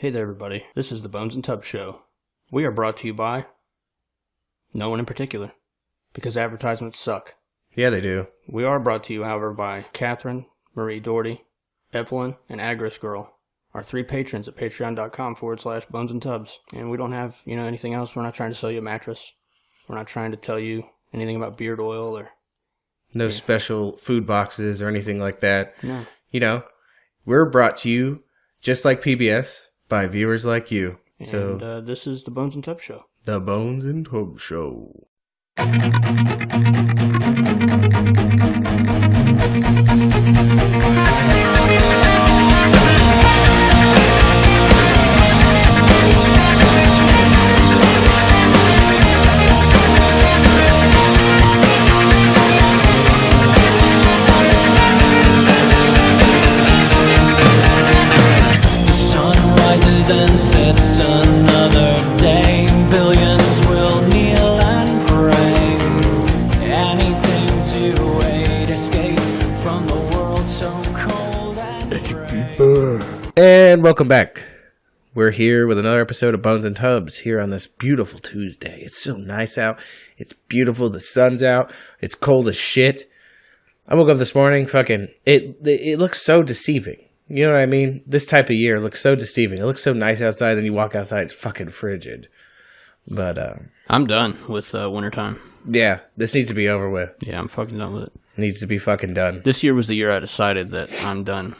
Hey there, everybody. This is the Bones and Tub Show. We are brought to you by no one in particular, because advertisements suck. Yeah, they do. We are brought to you, however, by Catherine, Marie Doherty, Evelyn, and Agris Girl, our 3 patrons at patreon.com/bones and tubs. And we don't have, anything else. We're not trying to sell you a mattress. We're not trying to tell you anything about beard oil or... No special food boxes or anything like that. No. We're brought to you, just like PBS, by viewers like you. And this is the Bones and Tub Show. The Bones and Tub Show. And sets another day. Billions will kneel and pray. Anything to aid escape from the world so cold and gray. And welcome back. We're here with another episode of Bones and Tubs here on this beautiful Tuesday. It's so nice out. It's beautiful. The sun's out. It's cold as shit. I woke up this morning, it looks so deceiving. You know what I mean? This type of year looks so deceiving. It looks so nice outside, then you walk outside, it's fucking frigid. But, I'm done with wintertime. yeah, this needs to be over with. Yeah, I'm fucking done with it. Needs to be fucking done. This year was the year I decided that I'm done.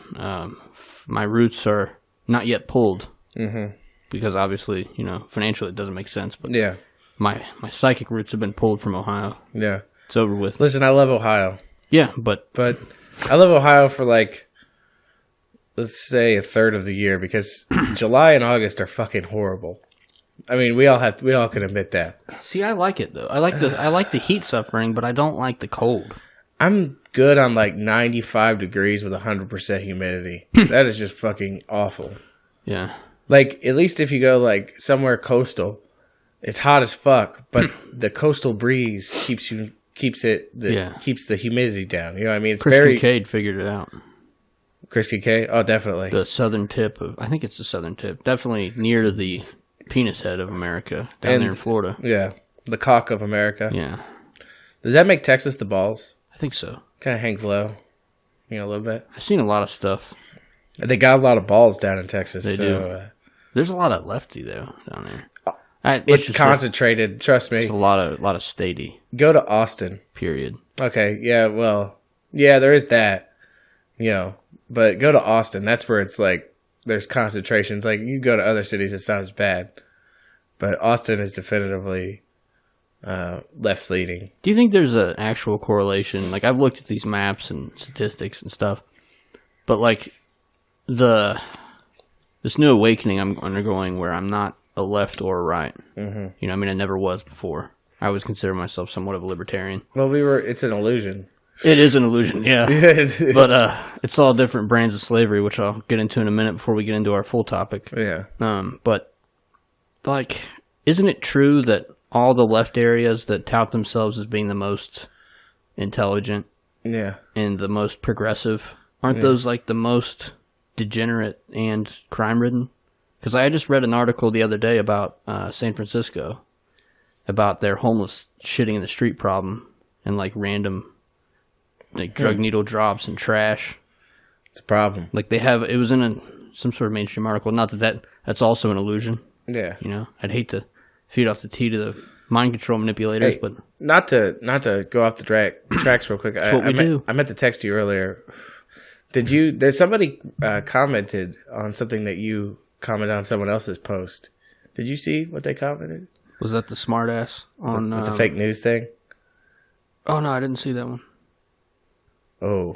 My roots are not yet pulled. Mm-hmm. Because obviously, financially it doesn't make sense. But yeah. My psychic roots have been pulled from Ohio. Yeah. It's over with. Listen, I love Ohio. Yeah, but I love Ohio for let's say a third of the year, because July and August are fucking horrible. I mean, we all can admit that. See, I like it though. I like the heat suffering, but I don't like the cold. I'm good on 95 degrees with 100% humidity. That is just fucking awful. Yeah. At least if you go somewhere coastal, it's hot as fuck, but the coastal breeze keeps the humidity down. You know what I mean? It's Chris Kincaid figured it out. Chris Kincaid? Oh, definitely. The southern tip I think it's the southern tip. Definitely near to the penis head of America, down there in Florida. Yeah. The cock of America. Yeah. Does that make Texas the balls? I think so. Kind of hangs low. A little bit. I've seen a lot of stuff. They got a lot of balls down in Texas. They do. There's a lot of lefty, though, down there. It's concentrated. Trust me. It's a lot of statey. Go to Austin. Period. Okay. Yeah, well. Yeah, there is that. But go to Austin. That's where it's there's concentrations. You go to other cities, it's not as bad. But Austin is definitively left-leaning. Do you think there's an actual correlation? I've looked at these maps and statistics and stuff. But, this new awakening I'm undergoing where I'm not a left or a right. Mm-hmm. I never was before. I always consider myself somewhat of a libertarian. Well, it's an illusion. It is an illusion, yeah. But it's all different brands of slavery, which I'll get into in a minute before we get into our full topic. Yeah. But, isn't it true that all the left areas that tout themselves as being the most intelligent and the most progressive, aren't those, the most degenerate and crime-ridden? Because I just read an article the other day about San Francisco, about their homeless shitting in the street problem and, random... drug needle drops and trash. It's a problem. It was in some sort of mainstream article. Not that's also an illusion. Yeah. I'd hate to feed off the tea to the mind control manipulators, but not to go off the tracks real quick. I meant to text you earlier. There's somebody commented on something that you commented on someone else's post. Did you see what they commented? Was that the smartass on with the fake news thing? Oh no, I didn't see that one. Oh,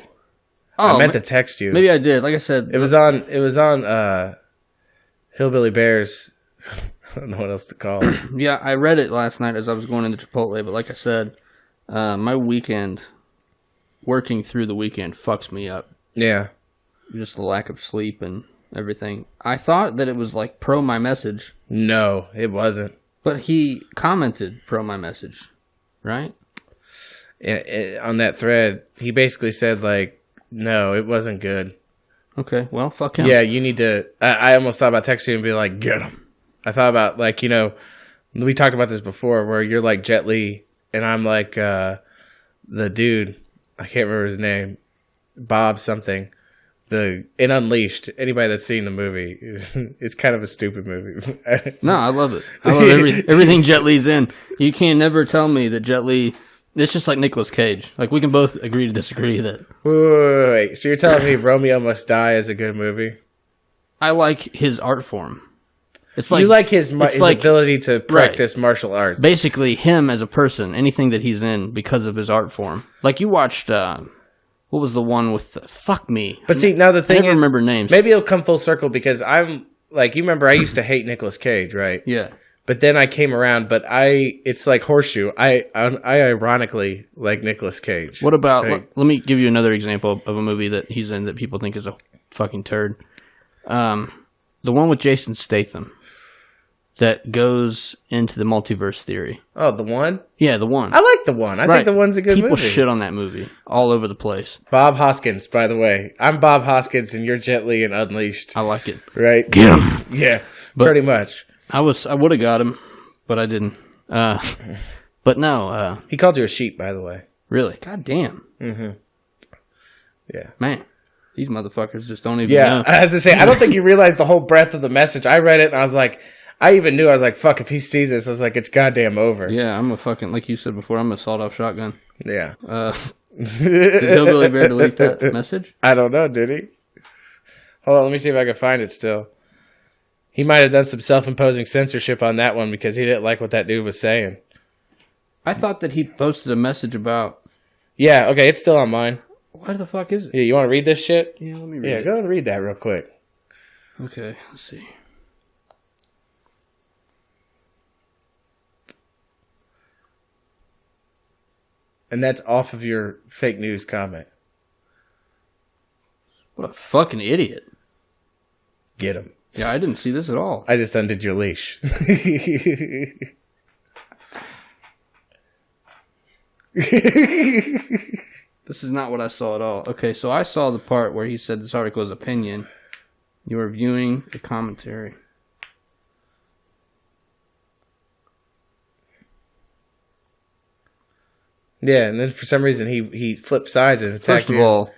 I meant to text you. Maybe I did. Like I said, it was on Hillbilly Bears. I don't know what else to call it. Yeah, I read it last night as I was going into Chipotle. But like I said, my weekend, working through the weekend, fucks me up. Yeah, just the lack of sleep and everything. I thought that it was pro my message. No, it wasn't. But he commented pro my message, right? On that thread, he basically said, no, it wasn't good. Okay, well, fuck him. Yeah, you need to... I almost thought about texting you and be like, get him. I thought about, like, you know... We talked about this before, where you're like Jet Li, and I'm like the dude. I can't remember his name. Bob something. In Unleashed. Anybody that's seen the movie, it's kind of a stupid movie. No, I love it. I love everything Jet Li's in. You can never tell me that Jet Li... It's just like Nicolas Cage. Like, we can both agree to disagree that... Wait. So you're telling me Romeo Must Die is a good movie? I like his art form. It's like, you like his ability to practice martial arts. Basically, him as a person, anything that he's in because of his art form. Like, you watched, what was the one with, fuck me. But see, now the thing I never remember names. Maybe it'll come full circle because I'm, like, you remember I used to hate Nicolas Cage, right? Yeah. But then I came around, it's like Horseshoe. I ironically like Nicolas Cage. What about, let me give you another example of a movie that he's in that people think is a fucking turd. The one with Jason Statham. That goes into the multiverse theory. Oh, the one? Yeah, the one. I like the one. I think the one's a good movie. People shit on that movie all over the place. Bob Hoskins, by the way. I'm Bob Hoskins, and you're Jet Li and Unleashed. I like it. Right? Get him. Yeah, pretty much. I would have got him, but I didn't. But no. He called you a sheep, by the way. Really? God damn. Mm-hmm. Yeah. Man. These motherfuckers just don't even Yeah, know. as I say, I don't think you realize the whole breadth of the message. I read it, and I was like... I even knew, I was like, fuck, if he sees this, I was like, it's goddamn over. Yeah, I'm a fucking, like you said before, I'm a sawed-off shotgun. Yeah. Did Hillbilly Bear delete that message? I don't know, did he? Hold on, let me see if I can find it still. He might have done some self-imposing censorship on that one because he didn't like what that dude was saying. I thought that he posted a message about... Yeah, okay, it's still on mine. Why the fuck is it? Yeah, you want to read this shit? Yeah, let me read it. Yeah, go and read that real quick. Okay, let's see. And that's off of your fake news comment. What a fucking idiot. Get him. Yeah, I didn't see this at all. I just undid your leash. This is not what I saw at all. Okay, so I saw the part where he said this article is opinion. You are viewing the commentary. Yeah, and then for some reason he flipped sides and attacked First of all,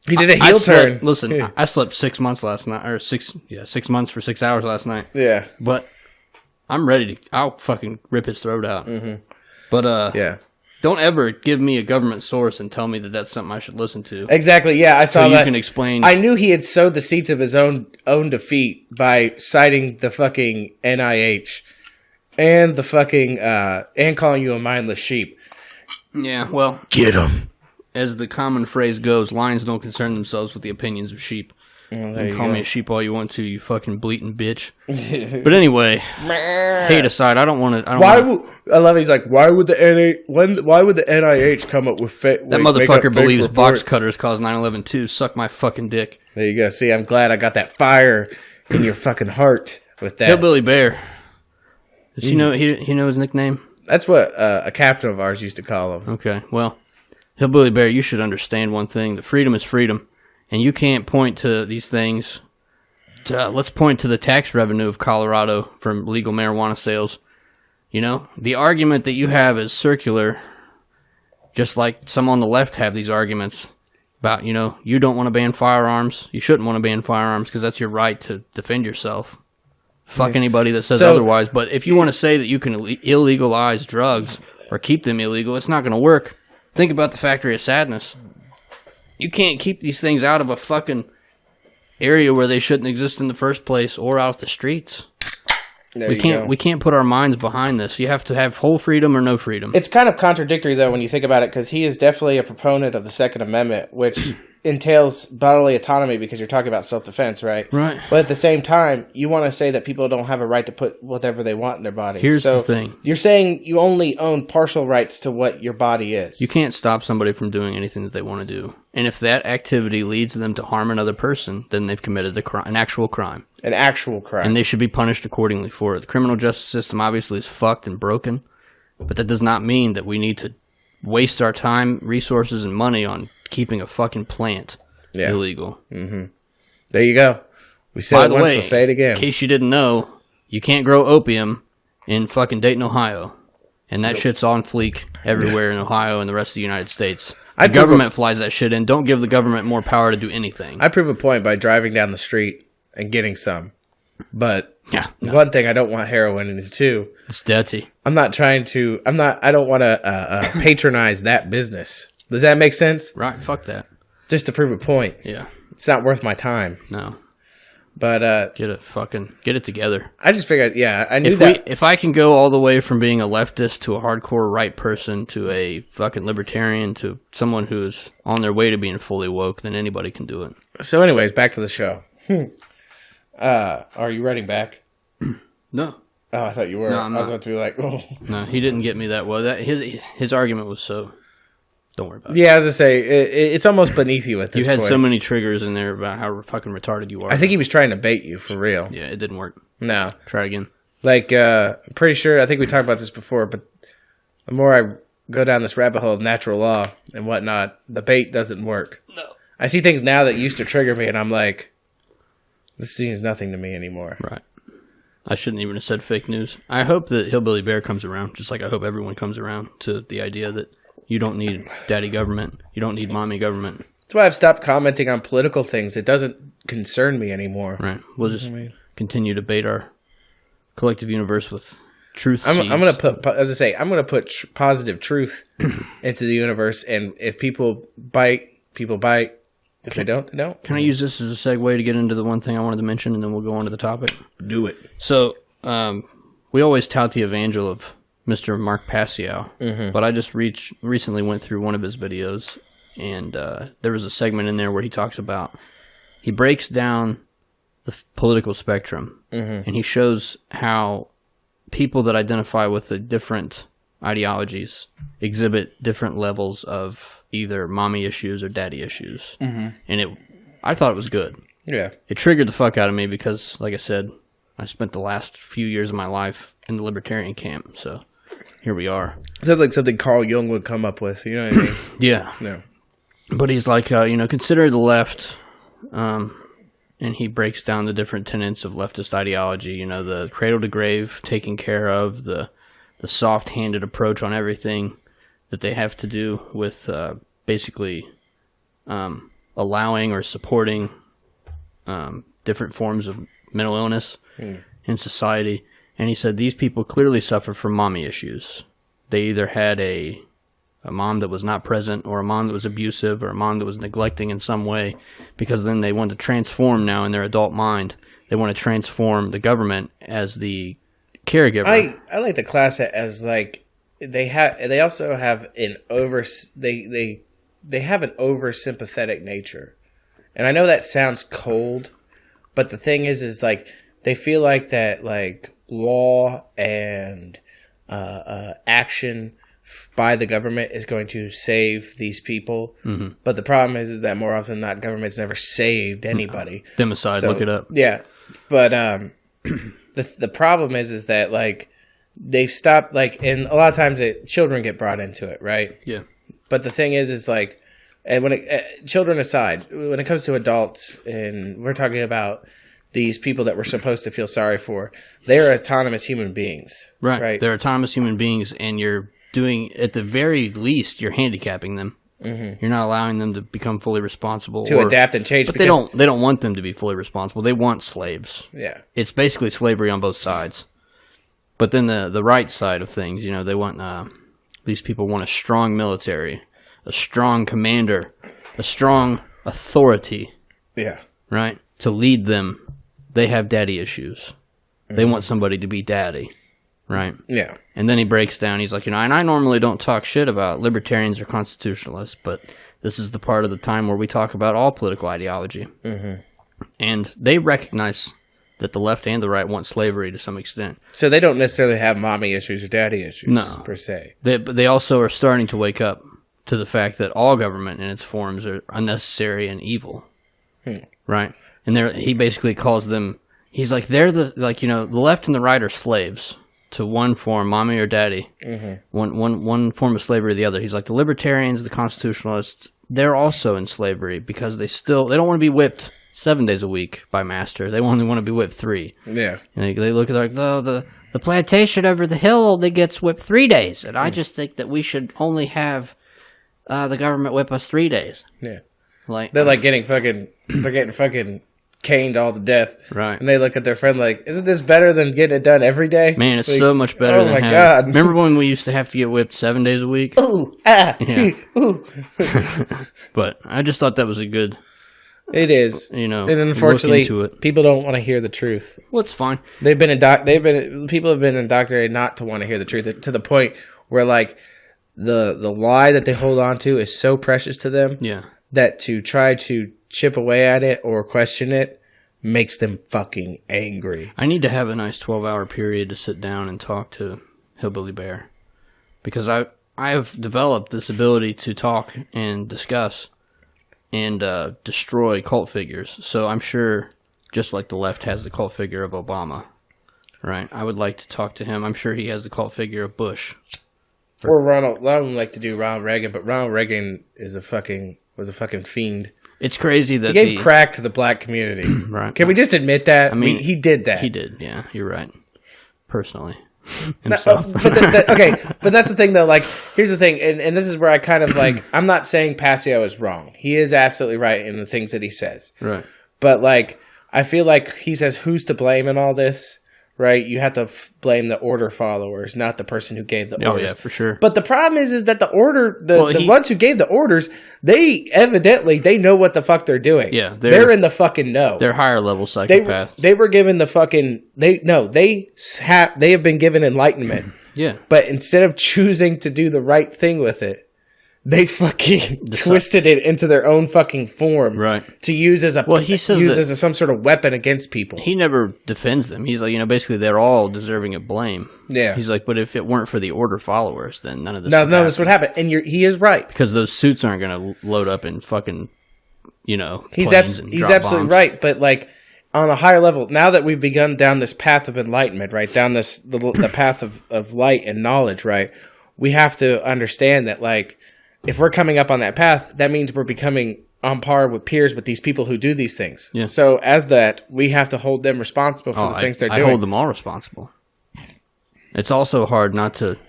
he did a heel turn. Listen, I slept 6 months last night, or 6 months for 6 hours last night. Yeah, but I'm ready to. I'll fucking rip his throat out. Mm-hmm. But yeah, don't ever give me a government source and tell me that that's something I should listen to. Exactly. Yeah, I saw so that. You can explain. I knew he had sowed the seeds of his own defeat by citing the fucking NIH. And the fucking, and calling you a mindless sheep. Yeah, well. Get him. As the common phrase goes, lions don't concern themselves with the opinions of sheep. You call me a sheep all you want to, you fucking bleating bitch. But anyway, hate aside, I don't want to. I love it. He's like, why would the NIH come up with that motherfucker believes box cutters caused 9/11 too. Suck my fucking dick. There you go. See, I'm glad I got that fire in your fucking heart with that. Hillbilly Bear. Does he know his nickname? That's what a captain of ours used to call him. Okay, well, Hillbilly Bear, you should understand one thing: that freedom is freedom, and you can't point to these things. Let's point to the tax revenue of Colorado from legal marijuana sales. You know, the argument that you have is circular, just like some on the left have these arguments about, you don't want to ban firearms. You shouldn't want to ban firearms because that's your right to defend yourself. Fuck anybody that says otherwise. But if you want to say that you can illegalize drugs or keep them illegal, it's not going to work. Think about the Factory of Sadness. You can't keep these things out of a fucking area where they shouldn't exist in the first place or out the streets. We can't put our minds behind this. You have to have full freedom or no freedom. It's kind of contradictory, though, when you think about it, because he is definitely a proponent of the Second Amendment, which entails bodily autonomy because you're talking about self-defense, right? Right. But at the same time, you want to say that people don't have a right to put whatever they want in their body. Here's the thing. You're saying you only own partial rights to what your body is. You can't stop somebody from doing anything that they want to do. And if that activity leads them to harm another person, then they've committed an actual crime. An actual crime. And they should be punished accordingly for it. The criminal justice system obviously is fucked and broken, but that does not mean that we need to waste our time, resources, and money on keeping a fucking plant illegal. Mm-hmm. There you go. We said it once, we'll say it again. In case you didn't know, you can't grow opium in fucking Dayton, Ohio. And that shit's on fleek everywhere in Ohio and the rest of the United States. The government flies that shit in. Don't give the government more power to do anything. I prove a point by driving down the street and getting some. But one thing I don't want heroin in is two. It's dirty. I don't want to patronize that business. Does that make sense? Right, fuck that. Just to prove a point. Yeah. It's not worth my time. No. But get it together. I just figured, I knew that. If I can go all the way from being a leftist to a hardcore right person to a fucking libertarian to someone who's on their way to being fully woke, then anybody can do it. So anyways, back to the show. Are you writing back? No. Oh, I thought you were. No, I was about to be like, oh. No, he didn't get me that well. His argument was so... Don't worry about it. Yeah, as I say, it's almost beneath you at this point. You had so many triggers in there about how fucking retarded you are. I think he was trying to bait you, for real. Yeah, it didn't work. No. Try again. Like, I'm pretty sure, I think we talked about this before, but the more I go down this rabbit hole of natural law and whatnot, the bait doesn't work. No. I see things now that used to trigger me, and I'm like, this seems nothing to me anymore. Right. I shouldn't even have said fake news. I hope that Hillbilly Bear comes around, just like I hope everyone comes around to the idea that you don't need daddy government. You don't need mommy government. That's why I've stopped commenting on political things. It doesn't concern me anymore. Right. We'll just continue to bait our collective universe with truth. I'm going to put, as I say, I'm going to put positive truth into the universe. And if people bite, people bite. If they don't, they don't. Can I use this as a segue to get into the one thing I wanted to mention, and then we'll go on to the topic? Do it. So, we always tout the evangel of Mr. Mark Passio, but I just recently went through one of his videos, and there was a segment in there where he breaks down the political spectrum, and he shows how people that identify with the different ideologies exhibit different levels of either mommy issues or daddy issues, and I thought it was good. Yeah, it triggered the fuck out of me because, like I said, I spent the last few years of my life in the libertarian camp, so here we are. Sounds like something Carl Jung would come up with, you know what I mean? Yeah. But he's like, consider the left, and he breaks down the different tenets of leftist ideology, the cradle to grave, taking care of, the soft-handed approach on everything that they have to do with basically allowing or supporting different forms of mental illness in society. And he said these people clearly suffer from mommy issues. They either had a mom that was not present, or a mom that was abusive, or a mom that was neglecting in some way, because then they want to transform now in their adult mind. They want to transform the government as the caregiver. I like to class it as like they also have an they have an oversympathetic nature. And I know that sounds cold, but the thing is like they feel like that like law and action by the government is going to save these people. But the problem is that more often than not, government's never saved anybody. Democide, look it up. Yeah. But the problem is that like they've stopped, like, and a lot of times children get brought into it, right? Yeah. But the thing is like, and children aside, when it comes to adults, and we're talking about these people that we're supposed to feel sorry for, they're autonomous human beings. Right. They're autonomous human beings, and you're doing, at the very least, you're handicapping them. You're not allowing them to become fully responsible. To adapt and change. But they don't want them to be fully responsible. They want slaves. Yeah. It's basically slavery on both sides. But then the right side of things, they want, these people want a strong military, a strong commander, a strong authority. Yeah. Right? To lead them. They have daddy issues. They want somebody to be daddy. Right? Yeah. And then he breaks down. He's like, and I normally don't talk shit about libertarians or constitutionalists, but this is the part of the time where we talk about all political ideology. And they recognize that the left and the right want slavery to some extent. So they don't necessarily have mommy issues or daddy issues, no, per se. But they also are starting to wake up to the fact that all government in its forms are unnecessary and evil. Right? And he basically calls them, he's like, they're the left and the right are slaves to one form, mommy or daddy. One form of slavery or the other. He's like, the libertarians, the constitutionalists, they're also in slavery because they don't want to be whipped 7 days a week by master. They only want to be whipped 3. Yeah. And they look at like, the plantation over the hill only gets whipped 3 days. And I just think that we should only have the government whip us 3 days. Yeah. Like they're like getting fucking caned all to death. Right. And they look at their friend like, isn't this better than getting it done every day? Man, it's like, so much better than God. Remember when we used to have to get whipped 7 days a week? Ooh, Yeah. ooh. But I just thought that was a good... It is. And unfortunately, people don't want to hear the truth. Well, it's fine. People have been indoctrinated not to want to hear the truth, to the point where like the lie that they hold on to is so precious to them that to try to chip away at it or question it makes them fucking angry. I need to have a nice 12-hour period to sit down and talk to Hillbilly Bear, because I have developed this ability to talk and discuss and destroy cult figures. So I'm sure, just like the left has the cult figure of Obama, right? I would like to talk to him. I'm sure he has the cult figure of Bush. Or Ronald. A lot of them like to do Ronald Reagan, but Ronald Reagan was a fucking fiend. It's crazy that he gave crack to the black community. Right? Can we just admit that? I mean, he did that. He did. Yeah, you're right. Personally. Himself. But that's the thing though, like, here's the thing, and this is where I kind of like, I'm not saying Passio is wrong. He is absolutely right in the things that he says. Right. But like, I feel like he says, who's to blame in all this? Right? You have to blame the order followers, not the person who gave the orders. Oh yeah, for sure. But the problem is that the ones who gave the orders, they know what the fuck they're doing. Yeah, they're in the fucking know. They're higher level psychopaths. They were given the fucking they have been given enlightenment. Yeah. But instead of choosing to do the right thing with it, they fucking twisted it into their own fucking form, right? To use as some sort of weapon against people. He never defends them. He's like, basically they're all deserving of blame. Yeah. He's like, but if it weren't for the order followers, then none of this. This would happen. And he is right, because those suits aren't going to load up in fucking, He's absolutely right, but like on a higher level, now that we've begun down this path of enlightenment, right, down the path of light and knowledge, right, we have to understand that like, if we're coming up on that path, that means we're becoming on par with peers with these people who do these things. Yeah. So as that, we have to hold them responsible for the things they're doing. I hold them all responsible. It's also hard not to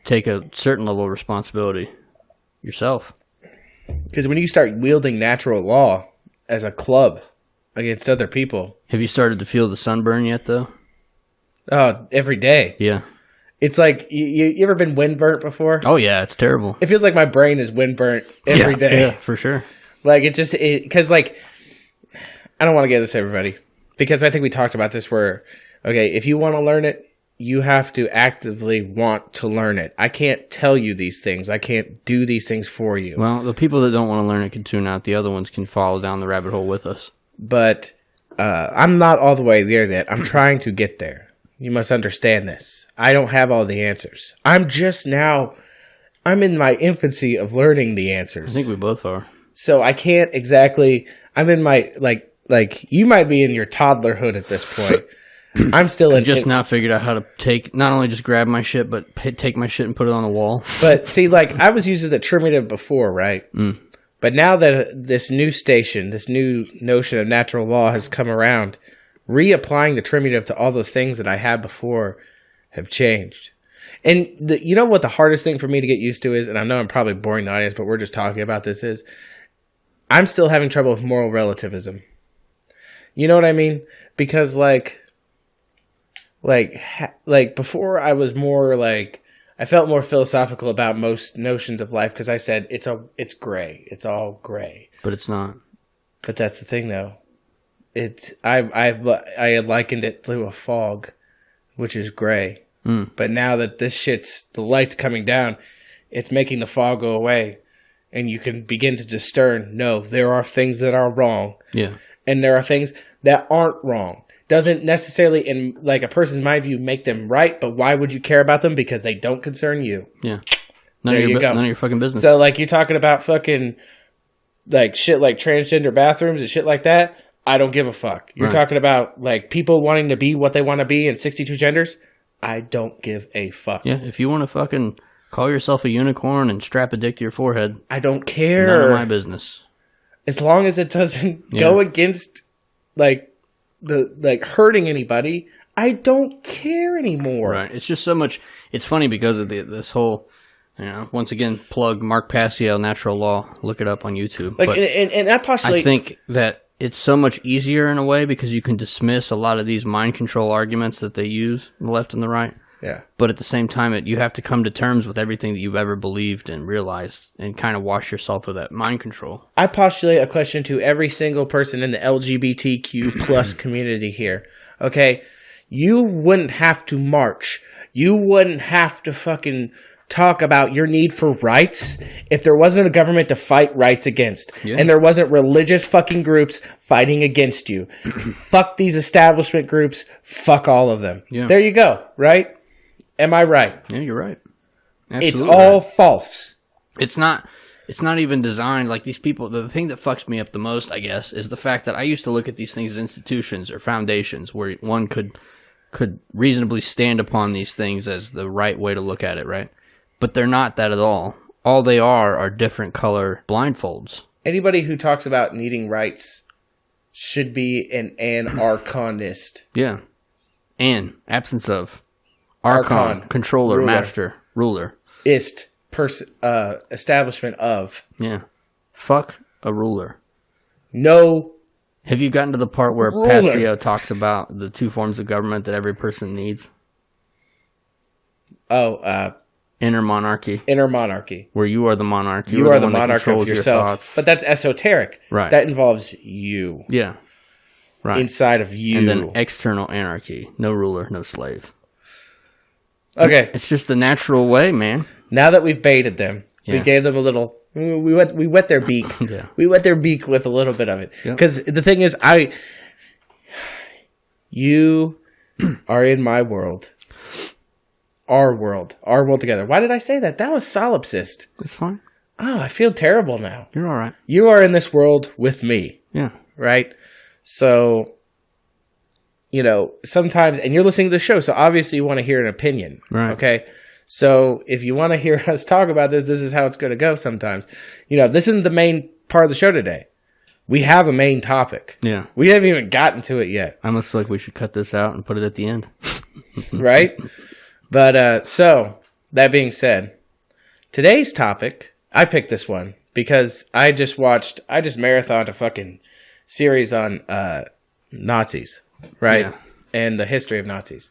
take a certain level of responsibility yourself. Because when you start wielding natural law as a club against other people. Have you started to feel the sunburn yet, though? Oh, every day. Yeah. It's like, you ever been windburnt before? Oh, yeah, it's terrible. It feels like my brain is windburnt every day. Yeah, for sure. Like, because, like, I don't want to get this to everybody, because I think we talked about this where, okay, if you want to learn it, you have to actively want to learn it. I can't tell you these things. I can't do these things for you. Well, the people that don't want to learn it can tune out. The other ones can follow down the rabbit hole with us. But I'm not all the way there yet. I'm trying to get there. You must understand this. I don't have all the answers. I'm in my infancy of learning the answers. I think we both are. So I can't exactly, I'm in my, like you might be in your toddlerhood at this point. I'm still in. Just now figured out how to not only just grab my shit, but take my shit and put it on the wall. But see, like, I was using the trimetive before, right? Mm. But now that this new notion of natural law has come around, reapplying the trimetive to all the things that I had before have changed. And you know what the hardest thing for me to get used to is, and I know I'm probably boring the audience, but we're just talking about this, is I'm still having trouble with moral relativism. You know what I mean? Because like before I was more like, I felt more philosophical about most notions of life because I said it's gray. It's all gray. But it's not. But that's the thing though. I had likened it to a fog, which is gray. Mm. But now that the light's coming down, it's making the fog go away. And you can begin to discern, no, there are things that are wrong. Yeah. And there are things that aren't wrong. Doesn't necessarily, in like a person's mind view, make them right, but why would you care about them? Because they don't concern you. Yeah. None of your fucking business. So like you're talking about fucking like shit like transgender bathrooms and shit like that. I don't give a fuck. You're talking about like people wanting to be what they want to be in 62 genders. I don't give a fuck. Yeah, if you want to fucking Call yourself a unicorn and strap a dick to your forehead. I don't care. None of my business. As long as it doesn't go against, hurting anybody, I don't care anymore. Right. It's just so much. It's funny because of this whole, once again, plug Mark Passio, Natural Law. Look it up on YouTube. And I postulate. I think that it's so much easier in a way because you can dismiss a lot of these mind control arguments that they use on the left and the right. Yeah. But at the same time, you have to come to terms with everything that you've ever believed and realized and kind of wash yourself of that mind control. I postulate a question to every single person in the LGBTQ plus community here. Okay? You wouldn't have to march. You wouldn't have to fucking talk about your need for rights if there wasn't a government to fight rights against. Yeah. And there wasn't religious fucking groups fighting against you. Fuck these establishment groups. Fuck all of them. Yeah. There you go, right? Am I right? Yeah, you're right. Absolutely it's all false. It's not even designed like these people. The thing that fucks me up the most, I guess, is the fact that I used to look at these things as institutions or foundations where one could reasonably stand upon these things as the right way to look at it, right? But they're not that at all. All they are different color blindfolds. Anybody who talks about needing rights should be an anarchist. Yeah. Absence of. Archon, controller, ruler, master, ruler. Establishment of. Yeah. Fuck a ruler. No. Have you gotten to the part where Passio talks about the two forms of government that every person needs? Inner monarchy. Inner monarchy. Where you are the monarch. You are the monarch of yourself. But that's esoteric. Right. That involves you. Yeah. Right. Inside of you. And then external anarchy. No ruler, no slave. Okay. It's just the natural way, man. Now that we've baited them, we gave them a little... We wet their beak. Yeah. We wet their beak with a little bit of it. Because the thing is, you are in my world. Our world. Our world together. Why did I say that? That was solipsist. It's fine. Oh, I feel terrible now. You're all right. You are in this world with me. Yeah. Right? So... sometimes, and you're listening to the show, so obviously you want to hear an opinion. Right. Okay? So if you want to hear us talk about this is how it's going to go sometimes. This isn't the main part of the show today. We have a main topic. Yeah. We haven't even gotten to it yet. I almost feel like we should cut this out and put it at the end. Right? But, so, that being said, today's topic, I picked this one because I just marathoned a fucking series on Nazis. Right? Yeah. And the history of Nazis.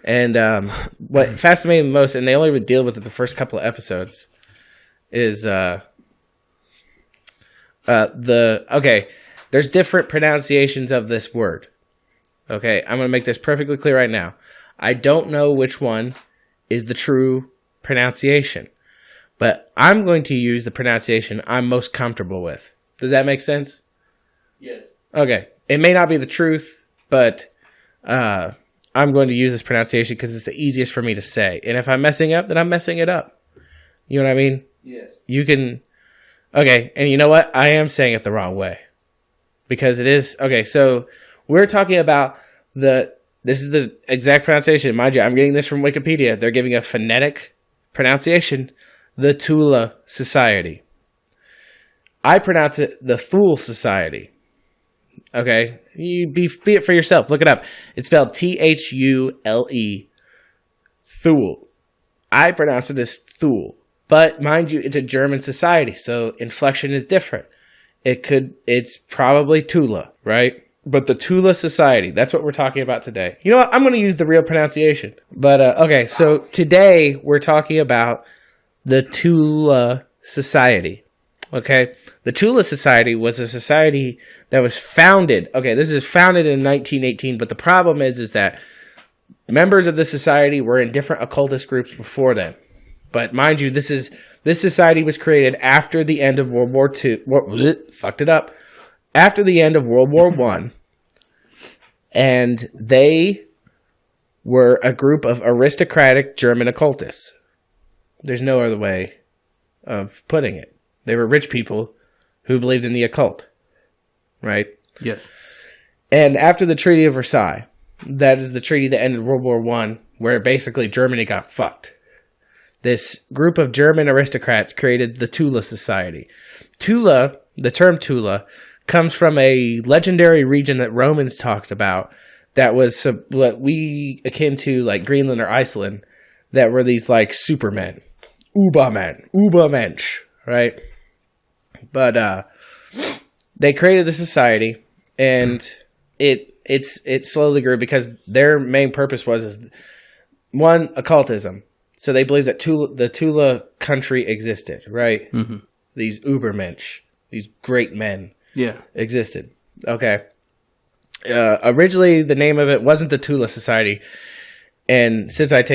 And what fascinated me most, and they only would deal with it the first couple of episodes, is there's different pronunciations of this word. Okay, I'm going to make this perfectly clear right now. I don't know which one is the true pronunciation, but I'm going to use the pronunciation I'm most comfortable with. Does that make sense? Yes. Okay. It may not be the truth, but I'm going to use this pronunciation because it's the easiest for me to say. And if I'm messing up, then I'm messing it up. You know what I mean? Yes. You can... Okay, and you know what? I am saying it the wrong way. Because it is... Okay, so we're talking about the... This is the exact pronunciation. Mind you, I'm getting this from Wikipedia. They're giving a phonetic pronunciation. The Tula Society. I pronounce it the Thule Society. Okay, you be it for yourself. Look it up. It's spelled Thule. Thule. I pronounce it as Thule, but mind you, it's a German society, so inflection is different. It's probably Tula, right? But the Tula Society. That's what we're talking about today. You know what? I'm going to use the real pronunciation. But okay, so today we're talking about the Tula Society. Okay, the Tula Society was a society that was founded. Okay, this is founded in 1918, but the problem is that members of the society were in different occultist groups before then. But mind you, this society was created after the end of World War II. Fucked it up. After the end of World War I, and they were a group of aristocratic German occultists. There's no other way of putting it. They were rich people who believed in the occult, right? Yes. And after the Treaty of Versailles, that is the treaty that ended World War I, where basically Germany got fucked. this group of German aristocrats created the Tula Society. Tula, the term Tula, comes from a legendary region that Romans talked about that was what we akin to like Greenland or Iceland, that were these like supermen. Übermensch, right? But they created the society, and it slowly grew because their main purpose was one, occultism. So they believed that the Tula country existed, right? Mm-hmm. These Übermensch, these great men, existed. Okay. Originally, the name of it wasn't the Thule Society, and since I've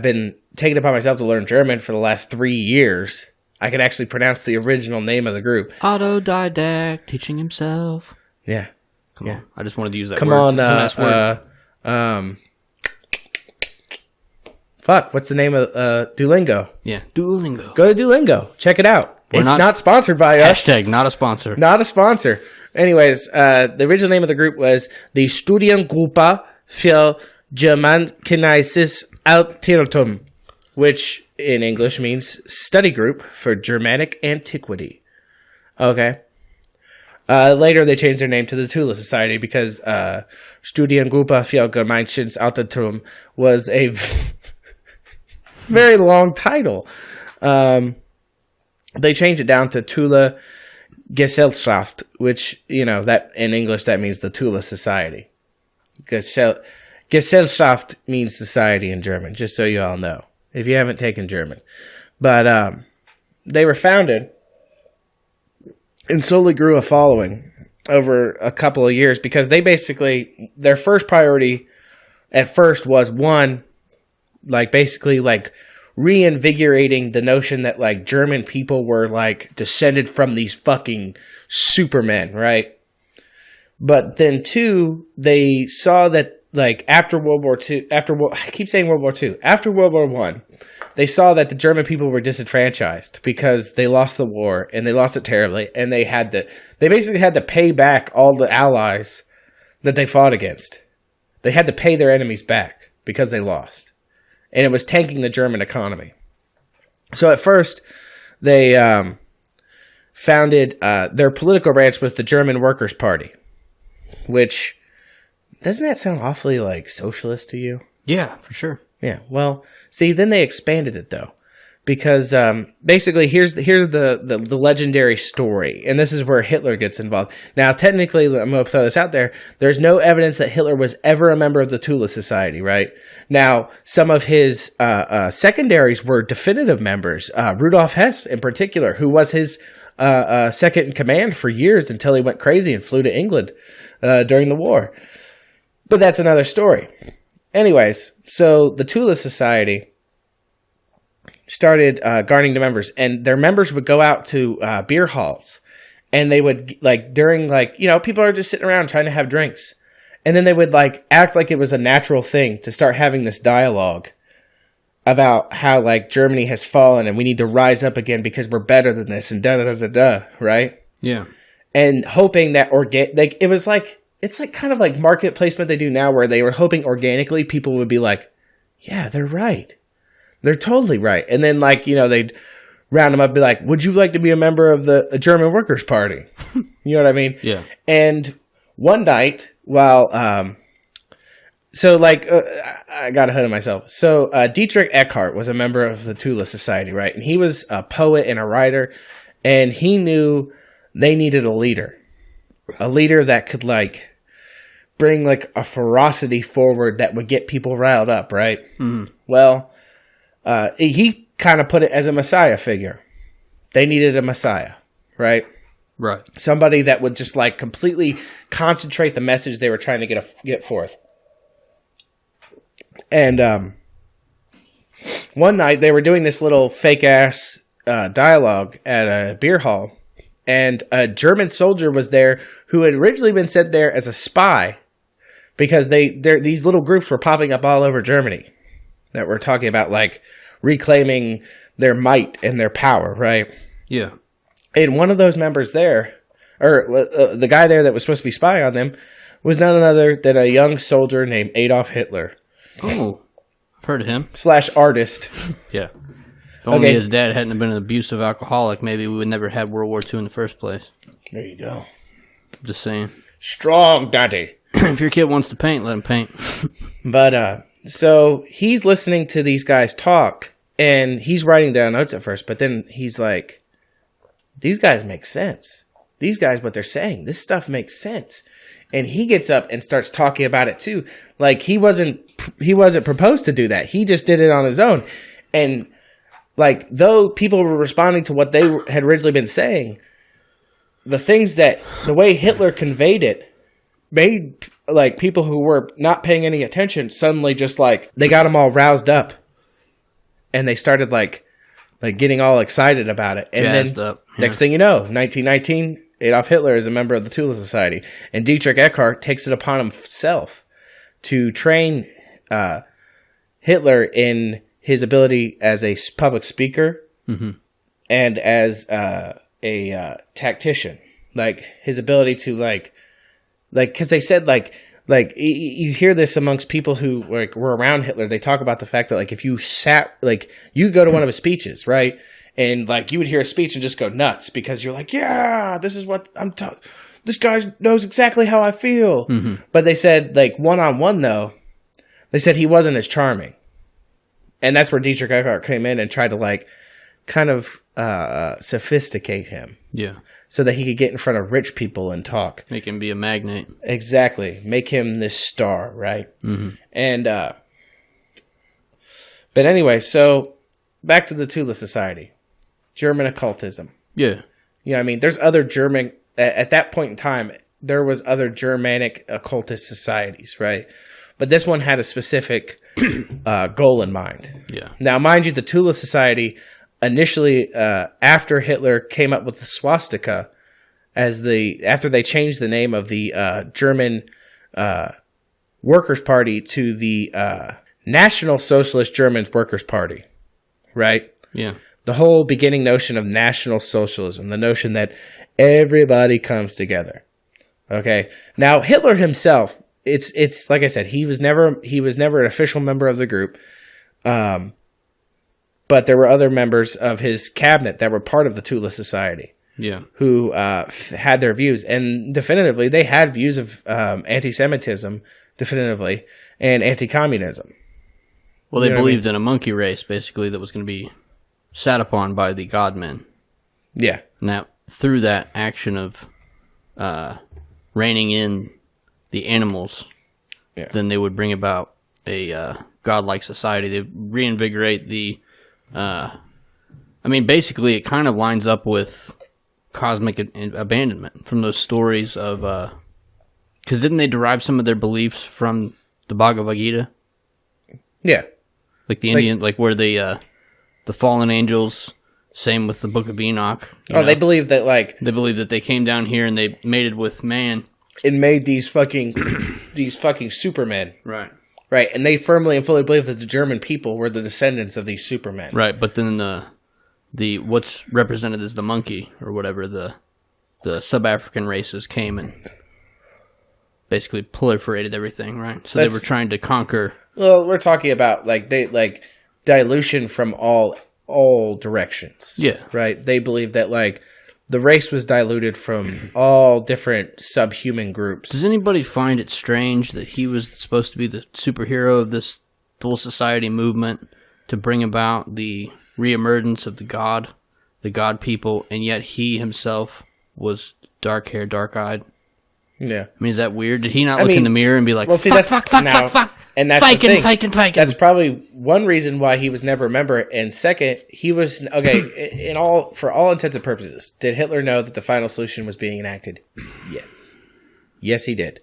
been taking it upon myself to learn German for the last 3 years, I can actually pronounce the original name of the group. Autodidact, teaching himself. Yeah. Come on. I just wanted to use that word. Come on, word. Fuck, what's the name of Duolingo? Yeah, Duolingo. Go to Duolingo. Check it out. It's not sponsored by us. Hashtag not a sponsor. Not a sponsor. Anyways, the original name of the group was the Studiengruppe für Germanisches Altertum, which in English means study group for Germanic antiquity. Okay. Later, they changed their name to the Tula Society because Studiengruppe für Germanisches Altertum was a very long title. They changed it down to Tula Gesellschaft, which, that in English, that means the Tula Society. Gesellschaft means society in German, just so you all know, if you haven't taken German. But they were founded and slowly grew a following over a couple of years because they basically, their first priority at first was one, reinvigorating the notion that German people were descended from these fucking supermen, right? But then two, they saw that after World War II, after World War I, they saw that the German people were disenfranchised because they lost the war and they lost it terribly, and they basically had to pay back all the allies that they fought against. They had to pay their enemies back because they lost. And it was tanking the German economy. So at first, they founded their political branch was the German Workers' Party, which, doesn't that sound awfully socialist to you? Yeah, for sure. Yeah. Well, see, then they expanded it though, because basically here's the legendary story, and this is where Hitler gets involved. Now, technically, I'm going to throw this out there. There's no evidence that Hitler was ever a member of the Tula Society, right? Now, some of his secondaries were definitive members. Rudolf Hess, in particular, who was his second in command for years until he went crazy and flew to England during the war. But that's another story. Anyways, so the Tula Society started garnering the members, and their members would go out to beer halls, and they would during people are just sitting around trying to have drinks, and then they would act like it was a natural thing to start having this dialogue about how Germany has fallen and we need to rise up again because we're better than this and da da da da, right? Yeah, and hoping that it was it's kind of like market placement they do now, where they were hoping organically people would be yeah, they're right. They're totally right. And then, they'd round them up and be like, would you like to be a member of the German Workers' Party? You know what I mean? Yeah. And one night, while, I got ahead of myself. So, Dietrich Eckart was a member of the Tula Society, right? And he was a poet and a writer, and he knew they needed a leader. A leader that could, bring, a ferocity forward that would get people riled up, right? Mm-hmm. Well, he kind of put it as a messiah figure. They needed a messiah, right? Right. Somebody that would just, completely concentrate the message they were trying to get forth. And one night, they were doing this little fake-ass dialogue at a beer hall. And a German soldier was there who had originally been sent there as a spy, because these little groups were popping up all over Germany that were talking about reclaiming their might and their power, right? Yeah. And one of those members there, or the guy there that was supposed to be spying on them, was none other than a young soldier named Adolf Hitler. Oh. I've heard of him. / artist. Yeah. If only his dad hadn't been an abusive alcoholic, maybe we would never have World War II in the first place. There you go. Just saying. Strong daddy. If your kid wants to paint, let him paint. But, so he's listening to these guys talk, and he's writing down notes at first, but then he's like, these guys make sense. These guys, what they're saying, this stuff makes sense. And he gets up and starts talking about it too. Like, he wasn't proposed to do that. He just did it on his own. And like, though people were responding to what they had originally been saying, the way Hitler conveyed it made, like, people who were not paying any attention suddenly just, like, they got them all roused up. And they started, like getting all excited about it. And jazzed then, up. Yeah. Next thing you know, 1919, Adolf Hitler is a member of the Thule Society. And Dietrich Eckart takes it upon himself to train Hitler in his ability as a public speaker and as a tactician. Like, his ability to, like, because they said, like you hear this amongst people who, like, were around Hitler. They talk about the fact that, like, if you you go to one of his speeches, right? And, like, you would hear a speech and just go nuts because you're like, yeah, this is what this guy knows exactly how I feel. But they said, like, one-on-one, though, they said he wasn't as charming. And that's where Dietrich Eckart came in and tried to, like, kind of sophisticate him. Yeah. So that he could get in front of rich people and talk. Make him be a magnate. Exactly. Make him this star, right? And, but anyway, so back to the Tula Society. German occultism. Yeah. You know what I mean? There's other German, at that point in time, there was other Germanic occultist societies, right? But this one had a specific goal in mind. Yeah. Now, mind you, the Tula Society, initially, after Hitler came up with the swastika, after they changed the name of the German Workers' Party to the National Socialist German Workers' Party, right? Yeah. The whole beginning notion of National Socialism, the notion that everybody comes together. Okay. Now, Hitler himself, it's like I said, he was never an official member of the group. But there were other members of his cabinet that were part of the Tula Society. Yeah. Who had their views. And definitively, they had views of anti-Semitism, definitively, and anti-communism. Well, they believed in a monkey race, basically, that was going to be sat upon by the godmen. Yeah. Now, through that action of reining in the animals, then they would bring about a godlike society. They reinvigorate the... basically, it kind of lines up with cosmic abandonment from those stories of... Because didn't they derive some of their beliefs from the Bhagavad Gita? Yeah. Like the Indian... Like where the fallen angels... Same with the Book of Enoch. They believe that, like... They believe that they came down here and they mated with man. And made these fucking supermen. Right. Right, and they firmly and fully believe that the German people were the descendants of these supermen. Right, but then the what's represented as the monkey or whatever, the sub-African races came and basically proliferated everything, right? So they were trying to conquer. Well, we're talking about dilution from all directions. Yeah. Right? They believe that the race was diluted from all different subhuman groups. Does anybody find it strange that he was supposed to be the superhero of this Thule Society movement to bring about the reemergence of the god people, and yet he himself was dark-haired, dark-eyed? Yeah. I mean, is that weird? Did he not look in the mirror and be like, fuck? And that's faking. That's probably one reason why he was never a member. And second, he was for all intents and purposes. Did Hitler know that the final solution was being enacted? Yes, he did.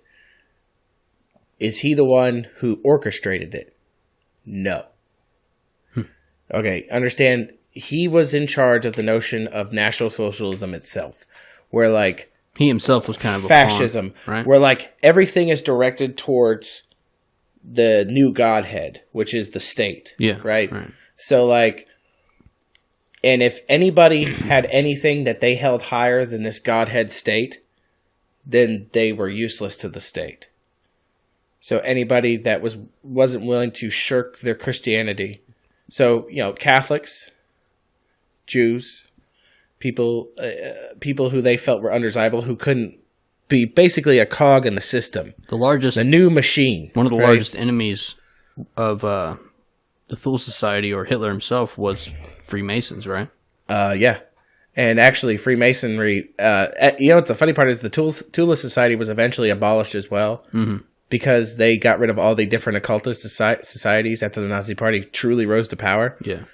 Is he the one who orchestrated it? No. Okay, understand. He was in charge of the notion of National Socialism itself, where he himself was kind of fascism, a pawn, right? Where everything is directed towards the new godhead, which is the state. Yeah. Right? So, and if anybody had anything that they held higher than this godhead state, then they were useless to the state. So anybody that wasn't willing to shirk their Christianity. So, Catholics, Jews, people who they felt were undesirable, who couldn't be basically a cog in the system. The new machine. One of the largest enemies of the Thule Society or Hitler himself was Freemasons, right? Yeah. And actually, Freemasonry, what the funny part is, the Tula Society was eventually abolished as well, because they got rid of all the different occultist societies after the Nazi Party truly rose to power. Yeah.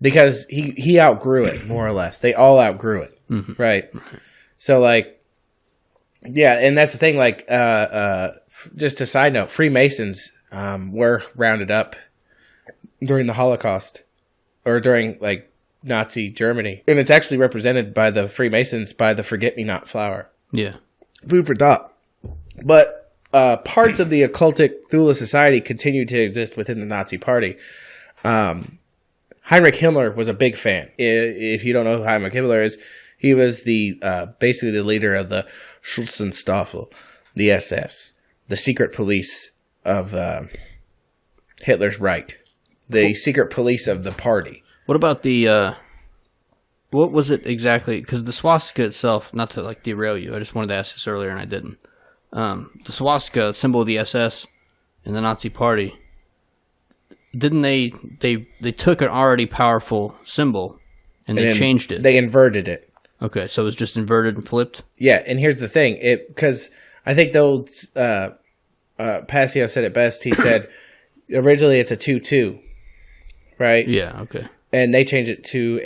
Because he outgrew it, more or less. They all outgrew it, right? So, yeah, and that's the thing, just a side note, Freemasons were rounded up during the Holocaust, or during, Nazi Germany. And it's actually represented by the Freemasons by the forget-me-not flower. Yeah. Food for thought. But parts of the occultic Thule Society continue to exist within the Nazi Party. Heinrich Himmler was a big fan. If you don't know who Heinrich Himmler is, he was basically the leader of the Schützenstaffel, the SS, the secret police of Hitler's Reich, the secret police of the party. What about what was it exactly? Because the swastika itself, not to derail you, I just wanted to ask this earlier and I didn't. The swastika, symbol of the SS and the Nazi Party, didn't they took an already powerful symbol and they changed it? They inverted it. Okay, so it was just inverted and flipped? Yeah, and here's the thing. Because I think the old Passio said it best. He said, originally it's a 2-2, right? Yeah, okay. And they changed it to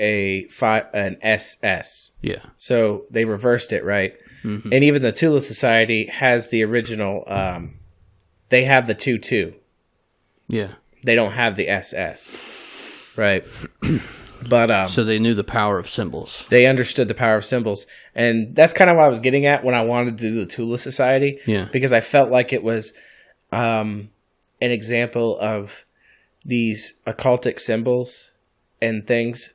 an SS. Yeah. So they reversed it, right? Mm-hmm. And even the Tula Society has the original, they have the 2-2. Yeah. They don't have the SS, right? But so they knew the power of symbols. They understood the power of symbols. And that's kind of what I was getting at when I wanted to do the Tula Society. Yeah. Because I felt like it was an example of these occultic symbols and things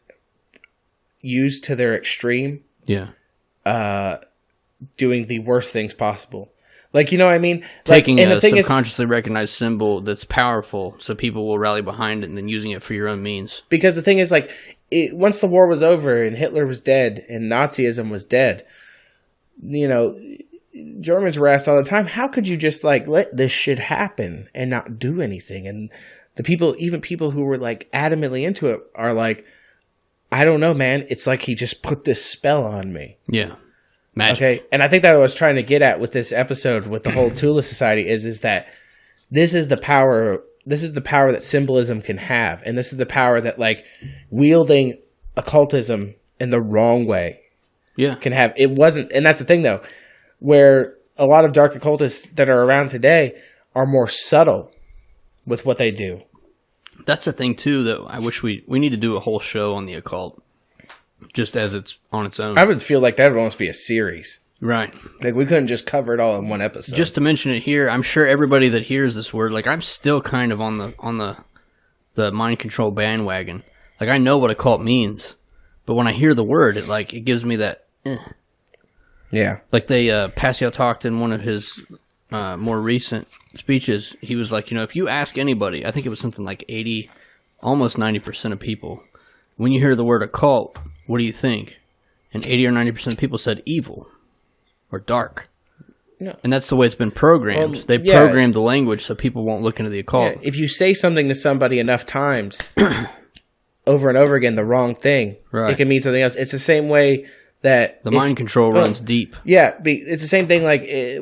used to their extreme. Yeah. Doing the worst things possible. You know what I mean? Taking a subconsciously recognized symbol that's powerful so people will rally behind it and then using it for your own means. Because the thing is, once the war was over and Hitler was dead and Nazism was dead, Germans were asked all the time, how could you just, let this shit happen and not do anything? And the people, even people who were, adamantly into it are I don't know, man. It's like he just put this spell on me. Yeah. Magic. Okay, and I think that I was trying to get at with this episode with the whole Tula Society is that this is the power that symbolism can have, and this is the power that wielding occultism in the wrong way can have. It wasn't, and that's the thing though, where a lot of dark occultists that are around today are more subtle with what they do. That's the thing too that I wish we need to do a whole show on the occult. Just as it's on its own. I would feel like that would almost be a series. Right. We couldn't just cover it all in one episode. Just to mention it here, I'm sure everybody that hears this word, I'm still kind of on the mind control bandwagon. I know what occult means, but when I hear the word, it gives me that. Yeah. Passio talked in one of his more recent speeches. He was if you ask anybody, I think it was something like 80, almost 90% of people, when you hear the word occult, what do you think? And 80 or 90% of people said evil or dark. No. And that's the way it's been programmed. They programmed the language so people won't look into the occult. Yeah. If you say something to somebody enough times, over and over again, the wrong thing, it can mean something else. It's the same way that... The mind control runs deep. Yeah, it's the same thing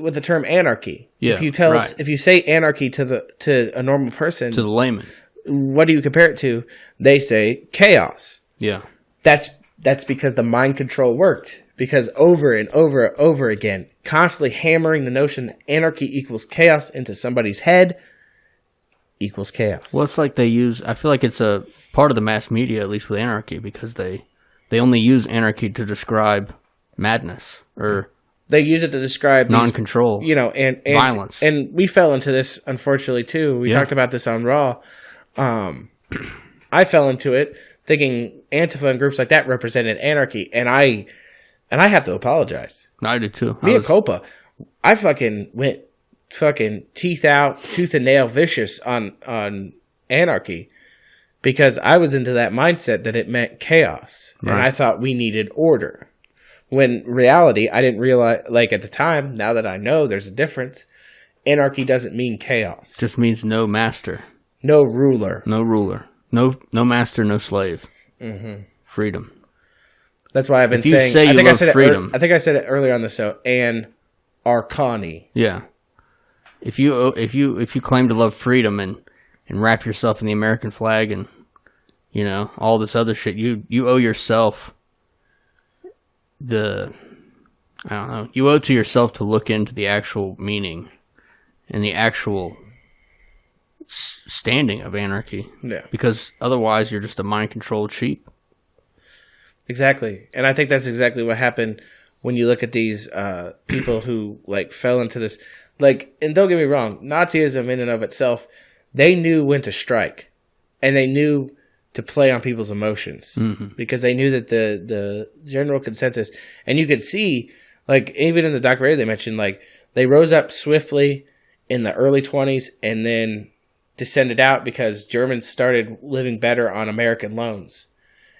with the term anarchy. Yeah, if you say anarchy to a normal person... To the layman. What do you compare it to? They say chaos. Yeah. That's because the mind control worked. Because over and over and over again, constantly hammering the notion that anarchy equals chaos into somebody's head equals chaos. Well, it's I feel like it's a part of the mass media, at least with anarchy, because they only use anarchy to describe madness or... They use it to describe non-control, and violence. And we fell into this, unfortunately, too. We talked about this on Raw. I fell into it thinking Antifa and groups like that represented anarchy, and I have to apologize. I do too. Mea culpa. I fucking went fucking tooth and nail vicious on anarchy because I was into that mindset that it meant chaos. Right. And I thought we needed order. When reality, I didn't realize, like at the time, now that I know there's a difference, anarchy doesn't mean chaos. Just means no master. No ruler. No ruler. No master, no slave. Mm-hmm. Freedom. That's why I've been saying. I think I said it earlier on the show. Arcani. Yeah. If you claim to love freedom and wrap yourself in the American flag and all this other shit, you owe yourself you owe it to yourself to look into the actual meaning and the actual standing of anarchy. Yeah. Because otherwise you're just a mind-controlled sheep. Exactly. And I think that's exactly what happened when you look at these people who fell into this. And don't get me wrong, Nazism in and of itself, they knew when to strike. And they knew to play on people's emotions. Mm-hmm. Because they knew that the general consensus, and you could see, even in the documentary they mentioned, they rose up swiftly in the early 20s and then descended out because Germans started living better on American loans.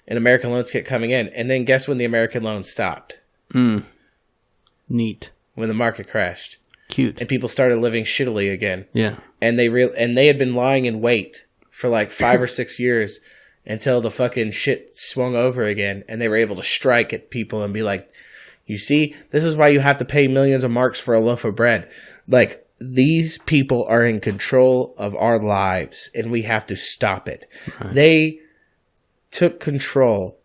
And American loans kept coming in. And then guess when the American loans stopped? Neat. When the market crashed. Cute. And people started living shittily again. Yeah. And they had been lying in wait for 5 or 6 years until the fucking shit swung over again. And they were able to strike at people and be like, you see, this is why you have to pay millions of marks for a loaf of bread. These people are in control of our lives and we have to stop it. Right. They took control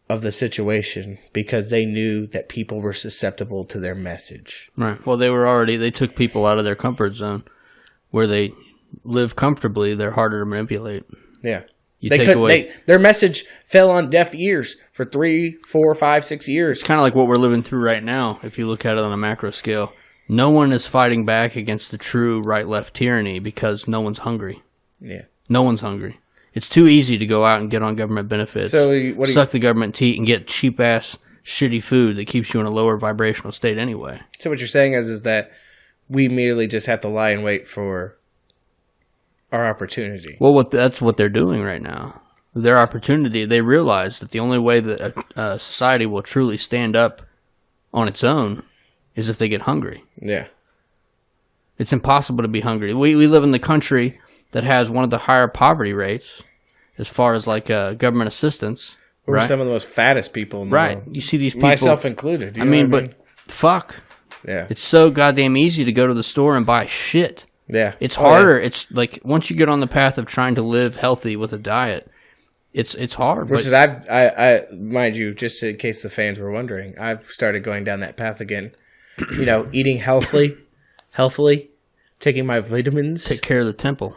of the situation because they knew that people were susceptible to their message. Right. Well, they took people out of their comfort zone where they live comfortably. They're harder to manipulate. Yeah. Their message fell on deaf ears for 3, 4, 5, 6 years. It's kind of like what we're living through right now. If you look at it on a macro scale, no one is fighting back against the true right-left tyranny because no one's hungry. Yeah. No one's hungry. It's too easy to go out and get on government benefits, suck the government teat, and get cheap-ass, shitty food that keeps you in a lower vibrational state anyway. So what you're saying is that we merely just have to lie in wait for our opportunity. Well, that's what they're doing right now. Their opportunity, they realize that the only way that a society will truly stand up on its own is if they get hungry. Yeah. It's impossible to be hungry. We live in the country that has one of the higher poverty rates as far as government assistance. We're some of the most fattest people in the world. You see these people. Myself included. But fuck. Yeah. It's so goddamn easy to go to the store and buy shit. Yeah. It's harder. Yeah. It's once you get on the path of trying to live healthy with a diet, it's hard. Versus I mind you, just in case the fans were wondering, I've started going down that path again. Eating healthily, taking my vitamins. Take care of the temple.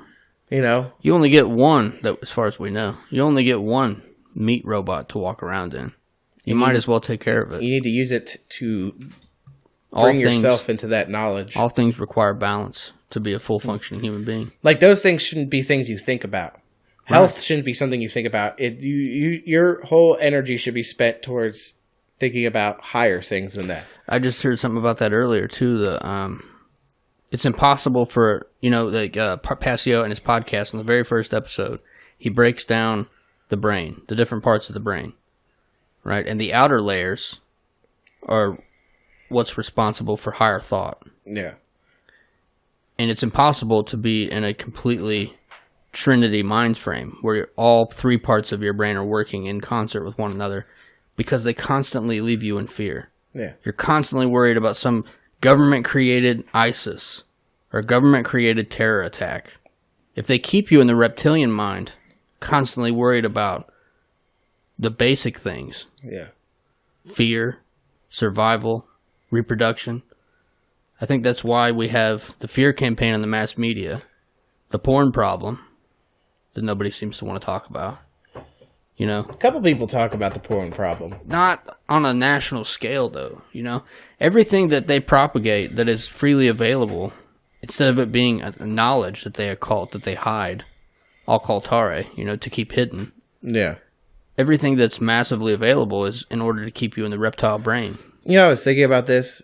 You only get one, as far as we know. You only get one meat robot to walk around in. You might as well take care of it. You need to use it to bring yourself into that knowledge. All things require balance to be a full-functioning human being. Those things shouldn't be things you think about. Health shouldn't be something you think about. Your whole energy should be spent towards thinking about higher things than that. I just heard something about that earlier, too. It's impossible for, Passio in his podcast on the very first episode, he breaks down the brain, the different parts of the brain, right? And the outer layers are what's responsible for higher thought. Yeah. And it's impossible to be in a completely trinity mind frame where all three parts of your brain are working in concert with one another because they constantly leave you in fear. Yeah. You're constantly worried about some government-created ISIS or government-created terror attack. If they keep you in the reptilian mind, constantly worried about the basic things. Yeah. Fear, survival, reproduction. I think that's why we have the fear campaign in the mass media, the porn problem that nobody seems to want to talk about. A couple people talk about the porn problem. Not on a national scale, though. Everything that they propagate that is freely available, instead of it being a knowledge that they occult, that they hide, occultare, to keep hidden. Yeah. Everything that's massively available is in order to keep you in the reptile brain. I was thinking about this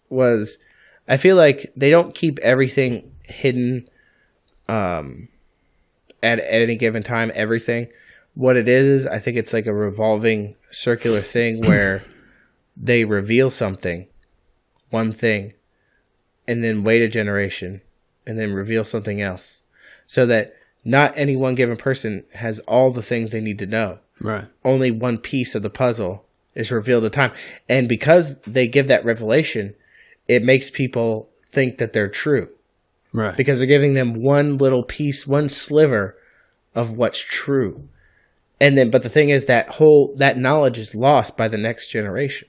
was I feel like they don't keep everything hidden at any given time, everything. What it is, I think it's like a revolving circular thing where they reveal something, one thing, and then wait a generation, and then reveal something else. So that not any one given person has all the things they need to know. Right. Only one piece of the puzzle is revealed at a time. And because they give that revelation, it makes people think that they're true. Right. Because they're giving them one little piece, one sliver of what's true. And then, but the thing is that knowledge is lost by the next generation.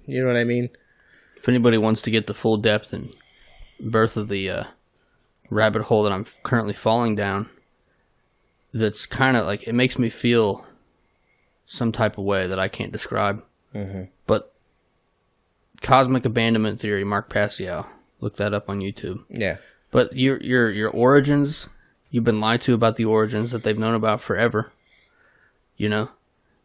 You know what I mean? If anybody wants to get the full depth and birth of the rabbit hole that I'm currently falling down, that's kind of like, it makes me feel some type of way that I can't describe. Mm-hmm. But cosmic abandonment theory, Mark Passio, look that up on YouTube. Yeah. But your origins, you've been lied to about the origins that they've known about forever. You know,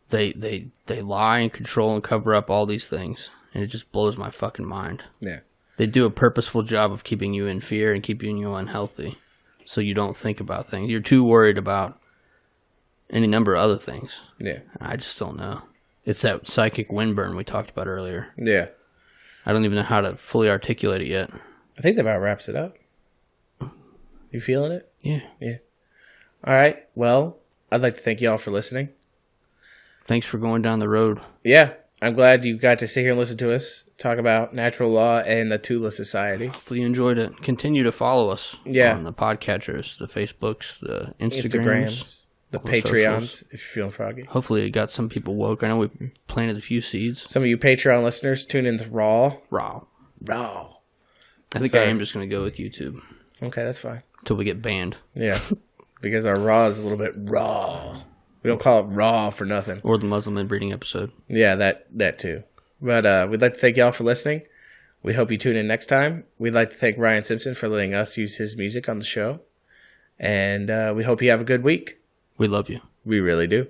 they lie and control and cover up all these things, and it just blows my fucking mind. Yeah. They do a purposeful job of keeping you in fear and keeping you unhealthy, so you don't think about things. You're too worried about any number of other things. Yeah. I just don't know. It's that psychic windburn we talked about earlier. Yeah. I don't even know how to fully articulate it yet. I think that about wraps it up. You feeling it? Yeah. Yeah. All right. Well, I'd like to thank you all for listening. Thanks for going down the road. Yeah. I'm glad you got to sit here and listen to us talk about natural law and the Tula Society. Hopefully you enjoyed it. Continue to follow us on the podcatchers, the Facebooks, the Instagrams, the Patreons, if you're feeling froggy. Hopefully it got some people woke. I know we planted a few seeds. Some of you Patreon listeners tune in to Raw. I think I am just going to go with YouTube. Okay, that's fine. Until we get banned. Yeah, because our Raw is a little bit raw. We don't call it Raw for nothing. Or the Muslim inbreeding episode. Yeah, that too. But we'd like to thank y'all for listening. We hope you tune in next time. We'd like to thank Ryan Simpson for letting us use his music on the show. And we hope you have a good week. We love you. We really do.